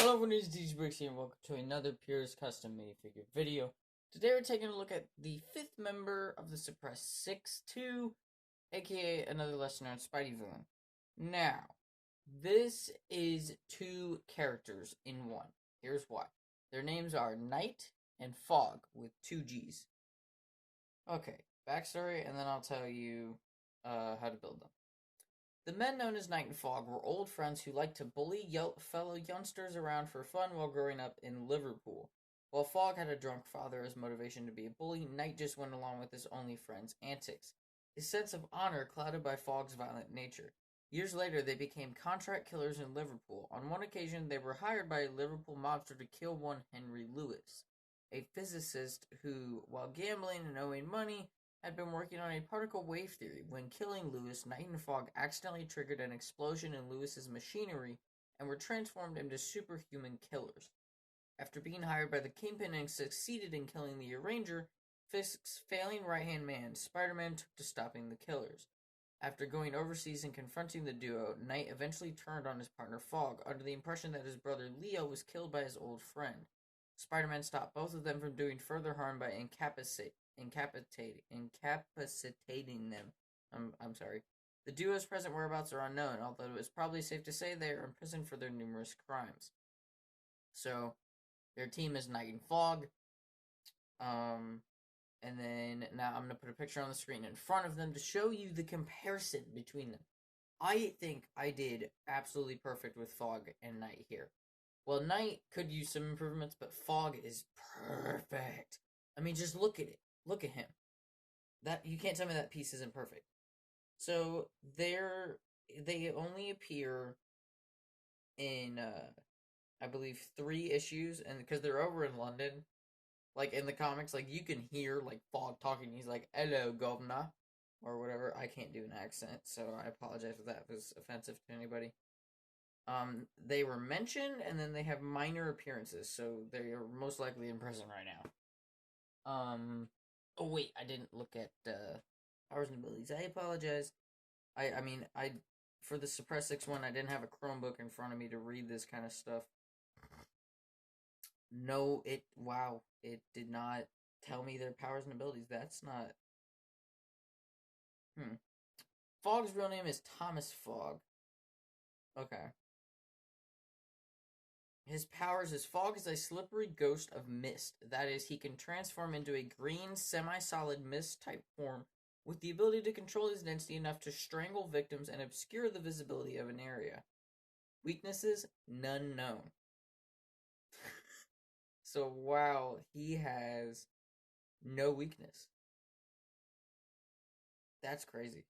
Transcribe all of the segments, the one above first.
Hello everyone, it's DJ Bricks here and welcome to another Purist Custom Minifigure video. Today we're taking a look at the 5th member of the Surpressed 6-2, aka another lesser known Spidey villain. Now, this is 2 characters in one. Here's why. Their names are Knight and Fogg with 2 G's. Okay, backstory and then I'll tell you how to build them. The men known as Knight and Fogg were old friends who liked to bully fellow youngsters around for fun while growing up in Liverpool. While Fogg had a drunk father as motivation to be a bully, Knight just went along with his only friend's antics. His sense of honor clouded by Fogg's violent nature. Years later, they became contract killers in Liverpool. On one occasion, they were hired by a Liverpool mobster to kill one Henry Lewis, a physicist who, while gambling and owing money, had been working on a particle wave theory. When killing Lewis, Knight and Fogg accidentally triggered an explosion in Lewis's machinery and were transformed into superhuman killers. After being hired by the Kingpin and succeeded in killing the Arranger, Fisk's failing right-hand man, Spider-Man, took to stopping the killers. After going overseas and confronting the duo, Knight eventually turned on his partner Fogg, under the impression that his brother Leo was killed by his old friend. Spider-Man stopped both of them from doing further harm by incapacitating them. I'm sorry. The duo's present whereabouts are unknown, although it is probably safe to say they are in prison for their numerous crimes. So, their team is Knight and Fogg. And then, now I'm going to put a picture on the screen in front of them to show you the comparison between them. I think I did absolutely perfect with Fogg and Knight here. Well, Knight could use some improvements, but Fogg is perfect. I mean, just look at it. Look at him. That you can't tell me that piece isn't perfect. So they only appear in I believe 3 issues, and because they're over in London, like in the comics, like you can hear like Fogg talking. He's like, "Hello, governor," or whatever. I can't do an accent, so I apologize if that was offensive to anybody. They were mentioned, and then they have minor appearances, so they are most likely in prison right now. Oh wait, I didn't look at, powers and abilities. I apologize. I mean, for the Suppress 6-1, I didn't have a Chromebook in front of me to read this kind of stuff. No, it did not tell me their powers and abilities. That's not, Fogg's real name is Thomas Fogg. Okay. His powers is Fogg is a slippery ghost of mist. That is, he can transform into a green, semi-solid mist-type form with the ability to control his density enough to strangle victims and obscure the visibility of an area. Weaknesses? None known. So, wow, he has no weakness. That's crazy.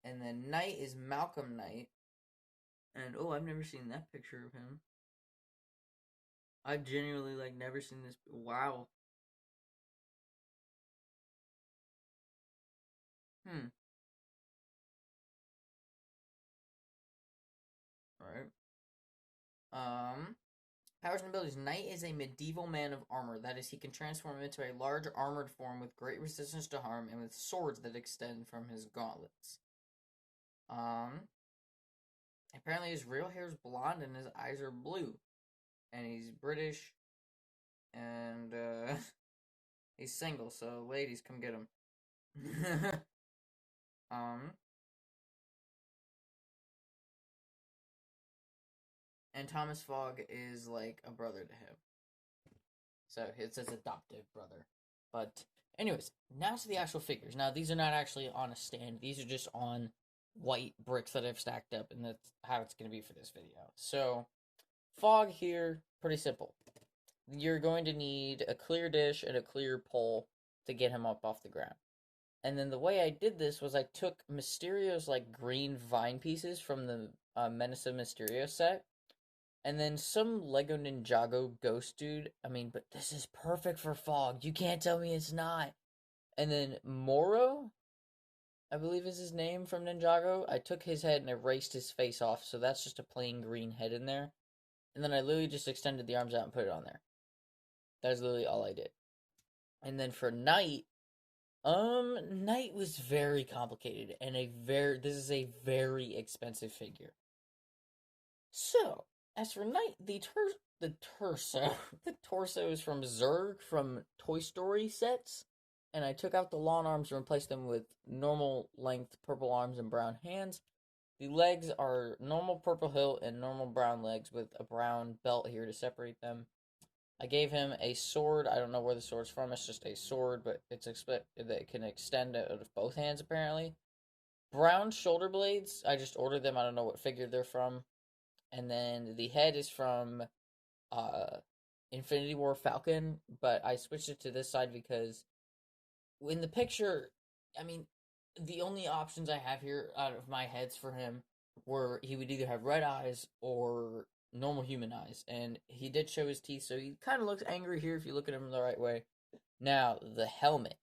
And then Knight is Malcolm Knight. And, oh, I've never seen that picture of him. I've genuinely, never seen this. Wow. Alright. Powers and abilities. Knight is a medieval man of armor. That is, he can transform into a large armored form with great resistance to harm and with swords that extend from his gauntlets. Apparently his real hair is blonde and his eyes are blue. And he's British. And, he's single, so ladies, come get him. And Thomas Fogg is like a brother to him. So it's his adoptive brother. But anyways, now to the actual figures. Now these are not actually on a stand. These are just on white bricks that I've stacked up, and that's how it's going to be for this video. So Fogg here, pretty simple. You're going to need a clear dish and a clear pole to get him up off the ground. And then the way I did this was I took Mysterio's green vine pieces from the Menace of Mysterio set. And then some Lego Ninjago ghost dude. I mean, but this is perfect for Fogg. You can't tell me it's not. And then Moro, I believe is his name from Ninjago. I took his head and erased his face off, so that's just a plain green head in there. And then I literally just extended the arms out and put it on there. That's literally all I did. And then for Knight, Knight was very complicated, and this is a very expensive figure. So, As for Knight, the torso, the torso is from Zurg from Toy Story sets, and I took out the long arms and replaced them with normal length purple arms and brown hands. The legs are normal purple hilt and normal brown legs with a brown belt here to separate them. I gave him a sword. I don't know where the sword's from. It's just a sword, but it's expected that it can extend out of both hands apparently. Brown shoulder blades. I just ordered them. I don't know what figure they're from. And then the head is from uh Infinity War Falcon, but I switched it to this side because in the picture, I mean, the only options I have here out of my heads for him were he would either have red eyes or normal human eyes, and he did show his teeth, so he kind of looks angry here if you look at him the right way. Now, the helmet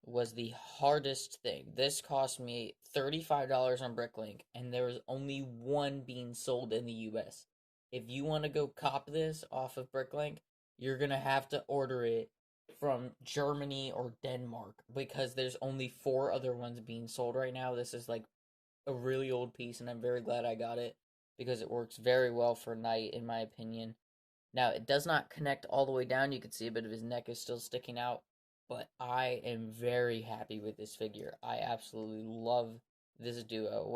was the hardest thing. This cost me $35 on Bricklink, and there was only one being sold in the US. If you want to go cop this off of Bricklink, you're going to have to order it from Germany or Denmark because there's only 4 other ones being sold right now. This is like a really old piece, and I'm very glad I got it because it works very well for Knight, in my opinion. Now, it does not connect all the way down. You can see a bit of his neck is still sticking out, but I am very happy with this figure. I absolutely love this duo.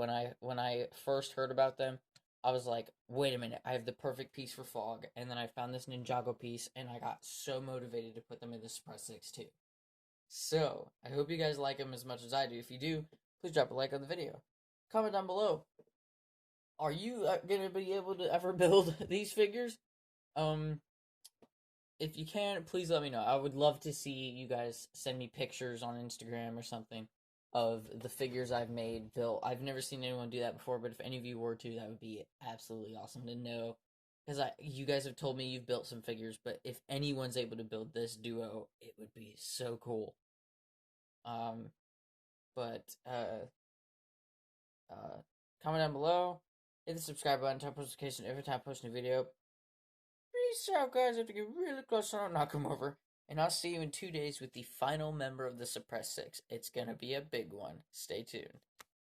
When I first heard about them, I was like, wait a minute, I have the perfect piece for Fogg, and then I found this Ninjago piece, and I got so motivated to put them in the Surpressed 6 too. So, I hope you guys like them as much as I do. If you do, please drop a like on the video. Comment down below. Are you going to be able to ever build these figures? If you can, please let me know. I would love to see you guys send me pictures on Instagram or something of the figures I've made, built. I've never seen anyone do that before, but if any of you were to, that would be absolutely awesome to know. Because you guys have told me you've built some figures, but if anyone's able to build this duo, it would be so cool. But comment down below, hit the subscribe button, turn notification every time I post a new video. Peace out, guys. I have to get really close so I don't knock him over. And I'll see you in 2 days with the final member of the Surpressed 6. It's gonna be a big one. Stay tuned.